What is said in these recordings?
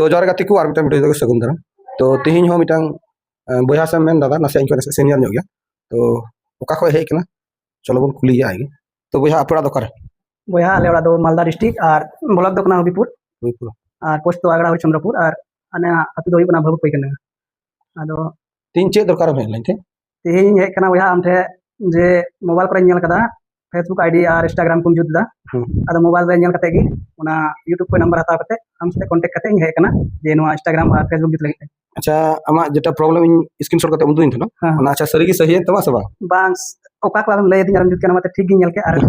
तो जॉर गाती को आर मिटन वीडियो सगुन दाराम तो तिहिन हो मिटन बया से मेन दादा नसे इनको सीनियर ᱧᱚᱜ गया तो ओका खो हेज कना चलो बन कुलिया आगे तो बया अपड़ा दो करे बया आले ओड़ा दो मालदा डिस्ट्रिक्ट और ब्लॉक दो कना हबीपुर और पोस्ट तो आगड़ा चंद्रपुर और अने अतु दो कना भगत कोई कना आदो तीन चे दरकार में लाइन थे तिहिन हे कना बया आमठे जे मोबाइल पर नेल कदा फेसबुक आईडी और इंस्टाग्राम को जुत दा आदो मोबाइल रे नेल कते गी ओना यूट्यूब को नंबर हता कते हम से कांटेक्ट कते हे कना जे नो इंस्टाग्राम और फेसबुक जुत लगे अच्छा आमा जेटा प्रॉब्लम इन स्क्रीनशॉट कते उदुइन थनो ओना अच्छा सरी की सही है तमा सबा बांस ओका को लय दिन जुत कना मते ठीक गी नेल के और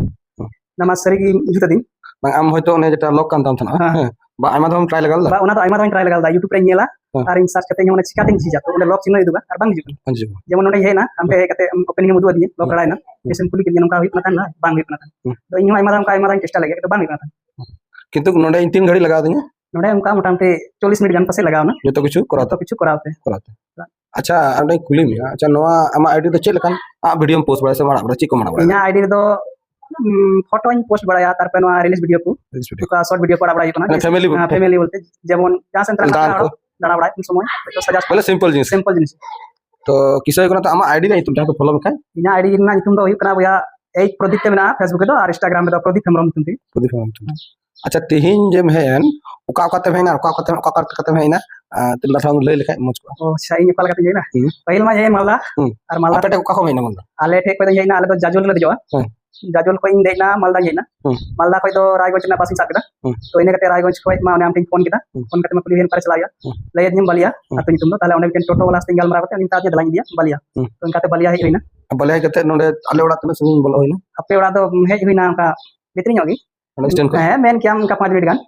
नमा सरी की जुत दिन बांग आम होयतो ओने जेटा लॉक कान ताम थना बा आमा दम ट्राई लगाल बा ओना तो आमा दम ट्राई लगाल दा यूट्यूब रे नेला और इन सर्च कते ओने चिकाटिंग चीज तो ओने लॉक चिन्ह इदुगा और बांग जुत हांजी जेमन ओने हे ना हमके हे कते ओपनिंग मुदु दिए लॉक कड़ाय ना जैसे कुली के नमका हुई ना बांग हुई ना तो इन आमा दम चेष्टा लगे तो बांग हुई ना किंतु नोडे इन 3 घड़ी लगा देंगे नोडे उनका मोटामोटी 40 मिनट गन पसे लगाव ना जो तो कुछ कराते अच्छा अरे कुली में अच्छा नोआ आमा आईडी तो चेक लकान आ वीडियो में पोस्ट बड़ा से मारा बड़ा चिक को मारा बड़ा इना आईडी दो फोटो इन पोस्ट बड़ा तार पे नोआ रिलीज वीडियो को का शॉर्ट वीडियो पड़ा बड़ा ना फैमिली बोलते जेमन जहां से दाड़ा बड़ा इन समय तो सजा बोले सिंपल जिनिस तो किसे को तो आमा आईडी नहीं तुम जहां फॉलो में इना आईडी ना तुम दो हुई कना बया एक प्रदीप में ना फेसबुक दो और इंस्टाग्राम में दो प्रदीप हेमरम तुम अच्छा तिहिन जे मेहन ओका ओका ते मेहना ओका ते मेहना तिला थांग ले लेखा मज को ओ सही नेपाल का जेना पहिल मा हे मालदा और मालदा पेटे ओका को मेहना मालदा आले ठेक पे जेना आले तो जाजोल ले जोआ जाजोल को इन देना मालदा जेना मालदा कोई तो रायगंज ना पासिंग साकदा तो इने कते रायगंज को मा ने आमटिंग फोन किदा फोन कते मा पुलिस पर चला गया ले निम बलिया अतो नितुम दो ताले ओने के टोटो वाला सिंगल मरा कते निता जे दलाइन दिया बलिया तो इनका ते बलिया हे होइना बलिया कते नोडे आले ओड़ा तने संगी बोलो होइना अपे ओड़ा तो हेज होइना का भीतरी होगी है मेन क्या हम का 5 मिनट गान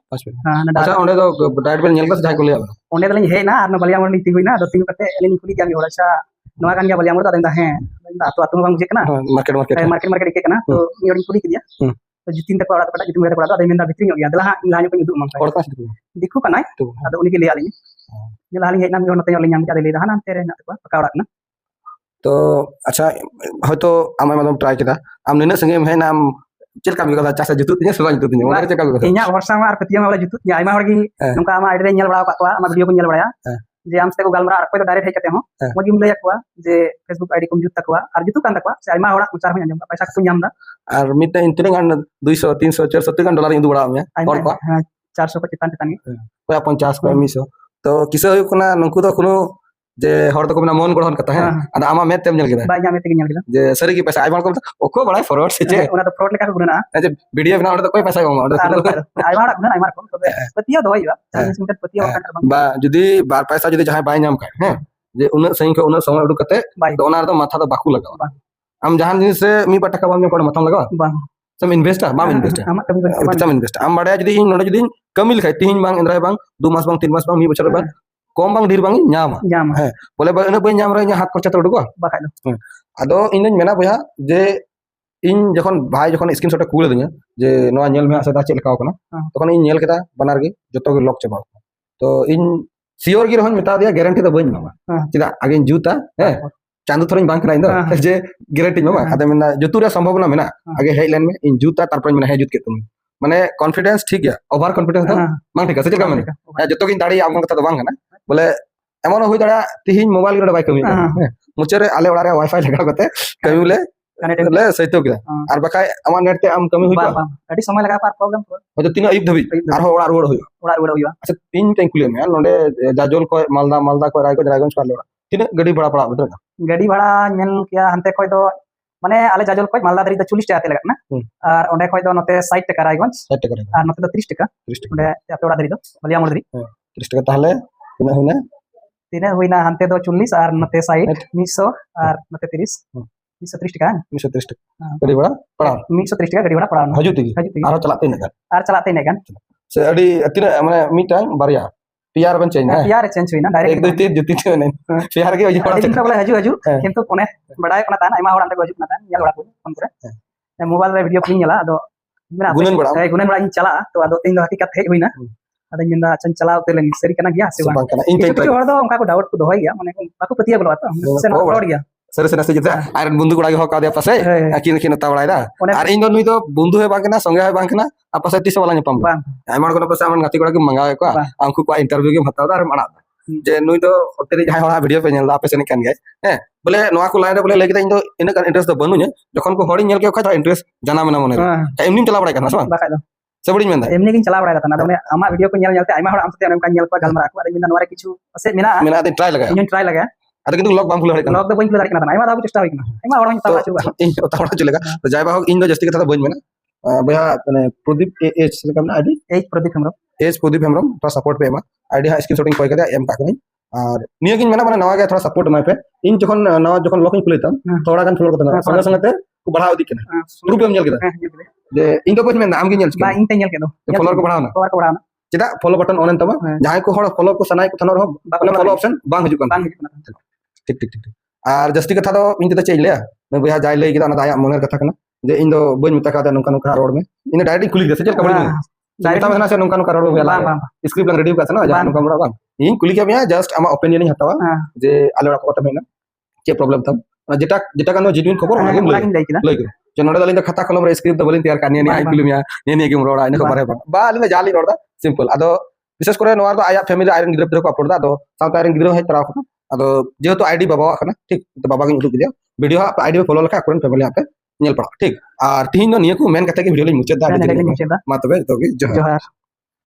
हां ना अच्छा ओंडे तो डाइट पे नेल का जाय को ले ओंडे दलिन हे ना आर बलिया मोर नीति होइना दो तीन कते एलिन कुली क्या ओड़ा अच्छा नवा गान गया बलिया मोर तो है तो बांग जे कना मार्केट के कना तो योड़ी कुली के दिया तो जितिन तक ओड़ा कटा जितिन मेरे ओड़ा मेन दा भीतरी हो गया दला इन लाइन पे युदु मंग और का दिखु कना अदो उनी के ले आलिन ने लालिन हे ना मी नते लिन हम का ले दा ना तेरे ना पका ओड़ा ना तो अच्छा हयतो आमा मतलब ट्राई किदा आम निना संगे में नाम चेल का बिका चासा जुतु तिने सला जुतु तिने ओना चेका बिका इnya वर्षा मार पतिया वाला जुतु nya आइमा हर गी नका आमा आइडे नेल बड़ा का आमा वीडियो को नेल बड़ा जे आमसे को गलमरा कोई तो डायरेक्ट हे कते हो मोजी ले yakwa जे फेसबुक आईडी को जुत तकवा और जुतु कान तकवा से आइमा हड़ा उचार हो जम पैसा को ᱧᱟᱢ दा और मिते इंतने गान 200 300 400 गान डॉलर इंदु बड़ा में और को 400 को चितान चितान कोई 50 को 100 तो किसे हो कोना नंकु तो कोनो जे हर तो को मन गड़हन कता है अदा आमा में तेम नेल केदा बा जामे तेम नेल केदा जे सरी की पैसा आइमा को ओको बड़ा फॉरवर्ड से जे ओना तो फ्रॉड लेका को गुना जे वीडियो बना तो कोई पैसा को आइमा हड़ा गुना आइमा को पतिया दो होइबा 40 मिनट पतिया बा जदी बार पैसा जदी जहां बाय नाम का हैं जे उन सही को उन समय उडु कते तो ओना तो माथा तो बाकू लगा हम जहां जिनिस से मी पटका बाम को माथा लगा बा सम इन्वेस्टर बाम इन्वेस्टर सम इन्वेस्टर हम बड़ा जदी इन नोडे जदी कमिल खाय तीन बांग इंद्राय बांग 2 मास बांग 3 मास बांग मी बछर बांग कम बांग ढेर बांग ᱧᱟᱢ है बोले बने बई ᱧᱟᱢ रे हाथ खर्चा तो उडुको बाखा दो आदो इन मेना बया जे इन जखन भाई जखन स्क्रीनशॉट कूल दिया जे नवा नेल में सदा चेल काव कना तखन इन नेल केदा बनार गे जतो गे लॉक चबा तो इन सियोर गी रहन मेता दिया गारंटी तो बई मामा चिदा आगे जूता है चांदू थोरन बांग करा इंदा जे गारंटी मामा आदे मेना जतु रे संभावना मेना आगे हे लाइन में इन जूता तारपर मेना हे जूत के तुम माने कॉन्फिडेंस ठीक है ओवर कॉन्फिडेंस तो मांग ठीक है से का माने जतो गिन दाड़ी आम कथा तो बांग ना बोले एमन होई दाड़ा तिहिन मोबाइल रे बाय कमी मुचरे आले ओड़ा रे वाईफाई लगा कते कमी ले कनेक्ट ले सहितो के आर बकाय अमा नेट ते आम कमी होई अडी समय लगा पार प्रॉब्लम हो तो तीन अइब धबी आर ओड़ा रोड होई अच्छा तीन टेंकुले में नोडे जाजोल को मालदा को रायगंज का लेड़ा तीन गाड़ी भाड़ा पड़ा उधर गाड़ी भाड़ा नेल किया हनते कोई तो माने आले जाजोल को मालदा दरी तो 40 टाका ते लगना और ओंडे कोई तो नते 60 टाका रायगंज 60 टाका और नते तो 30 टाका ओंडे ते ओड़ा दरी तो बलिया मोड़ दरी 30 टाका ताहले तिना होइना तिने होइना हनते दो 40 और नते 60 100 और नते 30 130 टाका 130 टाका गाड़ी भाड़ा पड़ा 130 टाका गाड़ी भाड़ा पड़ा हजुती आरो चलाते ने गान से अडी तिना माने मीटांग बारिया पीआर बन चेंज है पीआर चेंज होइना डायरेक्ट 1 2 3 जुती छे ने पीआर के होई दिन का बोले हजू किंतु कोने बड़ाय कोना तान आइमा होड़ा को हजू कोना तान या बड़ा को फोन करे मोबाइल रे वीडियो क्लिन जाला अदो गुनन बड़ा चला तो अदो तीन हकीकत हे होइना अदो मिंदा चन चलाव ते लेन सरी कना गया से इन के हर दो उनका को डाउट को दोहई गया माने बाको पतिया बोलवा तो से फ्रॉड गया ᱥᱟᱹᱨᱤ ᱥᱮ ᱱᱟᱥᱮ ᱡᱮᱛᱮ ᱟᱨ ᱵᱚᱱᱫᱷᱩ ᱠᱚᱲᱟ ᱜᱮ ᱦᱚᱠ ᱠᱟᱫᱮᱭᱟ ᱯᱟᱥᱮ ᱟᱹᱠᱤᱱ ᱠᱤᱱ ᱦᱟᱛᱟᱣ ᱵᱟᱲᱟᱭᱫᱟ ᱟᱨ ᱤᱧ ᱫᱚ ᱱᱩᱭ ᱫᱚ ᱵᱚᱱᱫᱷᱩ ᱦᱚᱸ ᱵᱟᱝ ᱠᱟᱱᱟ ᱥᱚᱸᱜᱮ ᱦᱚᱸ ᱵᱟᱝ ᱠᱟᱱᱟ ᱟᱨ ᱯᱟᱥᱮ ᱛᱤᱥ ᱦᱚᱸ ᱵᱟᱞᱟ ᱧᱟᱯᱟᱢ ᱵᱟᱝ ᱟᱭᱢᱟ ᱦᱚᱲ ᱠᱚ ᱯᱟᱥᱮ ᱟᱢ ᱜᱟᱛᱮ ᱠᱚᱲᱟ ᱜᱮᱢ ᱢᱟᱸᱜᱟᱣᱮᱫ ᱠᱚᱣᱟ ᱩᱱᱠᱩ ᱠᱚᱣᱟᱜ ᱤᱱᱴᱟᱨᱵᱷᱤᱭᱩ ᱜᱮᱢ ᱦᱟᱛᱟᱣ ᱫᱟ ᱟᱨ ᱟᱲᱟᱜ ᱫᱟ ᱡᱮ ᱱᱩᱭ ᱫᱚ ᱚᱛᱮ ᱡᱟᱦᱟᱸᱭ ᱦᱚᱲᱟᱜ ᱵᱷᱤᱰᱤᱭᱳ ᱯᱮ ᱧᱮᱞ ᱫᱟ ᱟᱯᱮ ᱥᱮᱱᱤᱡ ᱠᱟᱱ ᱜᱮᱭᱟᱭ ᱦᱮᱸ ᱵᱚᱞᱮ ᱱᱚᱣᱟ ᱠᱚ ᱞᱟᱭᱤᱱ ᱨᱮ ᱵᱚᱞᱮ ᱞᱟᱹᱭ ᱠᱮᱫᱟ ᱤᱧ ᱫᱚ ᱤᱱᱟᱹᱜ ᱜᱟᱱ ᱤᱱᱴᱟᱨᱮᱥᱴ ᱫᱚ ᱵᱟᱹᱱᱩᱧᱟ ᱡᱚᱠᱷᱚᱱ ᱠᱚ ᱦᱚᱲᱤᱧ ᱧᱮᱞ ᱠᱮᱫ ᱠᱷᱟᱡ ᱫᱚ ᱤᱱᱴᱟᱨᱮᱥᱴ ᱡᱟᱱᱟᱢᱮᱱᱟ ᱢᱚᱱᱮ ᱨᱮ ᱮᱢᱱᱤᱢ ᱪᱟᱞᱟᱣ ᱵᱟᱲᱟᱭ ᱠᱟᱱᱟ ᱥᱮ ᱵᱟᱝ ᱵᱟᱠᱷᱟᱡ ᱫᱚ ᱥᱮ ᱵᱟᱹᱲᱤᱧ ᱢᱮᱱᱫᱟ ᱮᱢᱱᱤ ᱜᱤᱧ ᱪᱟᱞᱟᱣ ᱵᱟᱲᱟᱭ ᱫᱟ ᱛᱟᱱᱟ ᱫᱚᱢᱮ ᱟᱢᱟᱜ ᱵᱷᱤᱰᱤᱭᱳ ᱠᱚ ᱧᱮᱞ ᱧᱮᱞᱛᱮ ᱟᱭᱢᱟ ᱦᱚᱲ ᱟᱢ ᱥᱟᱛᱮ ᱚᱱᱠᱟ ᱧᱮᱞ ᱠᱚᱣᱟ ᱜᱟᱞᱢᱟᱨᱟᱜ ᱠᱚ ᱟᱫᱚ ᱤᱧ ᱱᱚᱣᱟ ᱨᱮ ᱠᱤᱪᱷᱩ ᱯᱟᱥᱮ ᱢᱮᱱᱟᱜᱼᱟ ᱢᱮᱱᱟᱜ ᱟᱫᱚ ᱴᱨᱟᱭ ᱞᱟᱜᱟ ᱤᱧ ᱴᱨᱟᱭ ᱞᱟᱜᱟ ᱟᱫᱚ ᱠᱤᱱᱛᱩ ᱞᱚᱜ ᱵᱟᱝ ᱠᱷᱩᱞᱟᱹᱣ ᱫᱟᱲᱮᱭᱟᱜ ᱠᱟᱱᱟ ᱞᱚᱜ ᱫᱚ ᱵᱟᱹᱧ ᱠᱷᱩᱞᱟᱹᱣ ᱫᱟᱲᱮᱭᱟᱜ ᱠᱟᱱᱟ ᱟᱭᱢᱟ ᱫᱷᱟᱣ ᱪᱮᱥᱴᱟ ᱦᱩᱭ ᱠᱟᱱᱟ ᱟᱭᱢᱟ ᱦᱚᱲ ᱦᱚᱸᱧ ᱛᱟᱣ ᱟᱹᱪᱩᱨ ᱠᱟᱜ ᱤᱧ ᱚᱛᱟ ᱦᱚᱲ ᱪᱮᱫ ᱞᱮᱠᱟ ᱡᱟᱭ ᱵᱟ ᱦᱳᱠ ᱤᱧ ᱫᱚ ᱡᱟᱹᱥᱛᱤ ᱠᱟᱛᱷᱟ ᱫᱚ ᱵᱟᱹᱧ ᱢᱮᱱᱟ ᱵᱚᱭᱦᱟ ᱢᱟᱱᱮ ᱯᱨᱚᱫীপ ᱮᱡ ᱪᱮᱫ ᱞᱮᱠᱟ ᱢᱮᱱᱟᱜᱼᱟ ᱟইᱰি ᱮᱭ ᱯᱨᱚᱫᱤᱯ ᱦᱮᱢᱵᱨᱚᱢ एज प्रदीप हेम्ब्रम थोड़ा सपोर्ट पे एमा आईडी हाँ स्क्रीन शॉटिंग कोई करे एम का कहीं और निया किन मैंने नवा गया थोड़ा सपोर्ट एमा पे इन जखन नवा जखन लॉकिंग खुले तम थोड़ा गन फ्लोर को संगे संगे ते बढ़ाव दी केना ग्रुप पेᱧᱮल केदा जे इन तो कुछ में नाम के ñel ba ᱤᱧ ᱛᱮ ᱧᱮᱞ ᱠᱮᱫ ᱫᱚ फॉलोअर को बढ़ाव ना ᱯᱟᱣᱟᱨ ᱠᱚ ᱵᱟᱲᱟᱣ ᱱᱟ चेदा फॉलो बटन ऑन तमा जहां को हड़ फॉलो को सनाय को थनर हो फॉलो ऑप्शन बांग हिजु ᱵᱟᱝ ᱦᱤᱡᱩᱜ ᱠᱟᱱᱟ ठीक ठीक ठीक और जस्ती कथा दो इन ते चेक लेया बया जाय लई केदा ना आया मनेर कथा कना जे इन दो बइन मता का नोका नोका रोड में इन डायरेक्ट खुली दे से चल कबड़ी में डायरेक्ट में ना से नोका नोका रोड में ᱵᱟᱝ ᱵᱟᱝ स्क्रिप्ट लंग रेडी का ना जा नोका मोरा बांग इन कुली के में जस्ट आमा ओपिनियन ही हटावा जे आलोड़ा को तमेना चे प्रॉब्लम तम जेटा जेटा कानो जेन्युइन खबर ना गेम ᱚᱱᱟᱜᱤᱧ ᱞᱟᱹᱭ ᱠᱮᱫᱟ लई जे नोडे दलिन खाता कलम रे स्क्रिप्ट दबलिन तैयार करनी आई फिल्म या ने गेम रोड़ा इन खबर है बा अलिन जाली रोड़ा सिंपल आदो विशेष करे नोआ दो आया फैमिली आयरन गिद्रा पिद्रा को अपलोड दा दो साउथ आयरन गिद्रा है तराव को आदो जेहेतु आईडी बाबा कना ठीक तो बाबा के उदुक दिया वीडियो आप आईडी पे फॉलो लखा अकुरन फैमिली पे ñel पड़ा ठीक और तीन निया को मेन कथा के वीडियो ले मुचेदा ᱢᱟ ᱛᱚᱵᱮ मा तबे तो जोहार ᱡᱚᱦᱟᱨ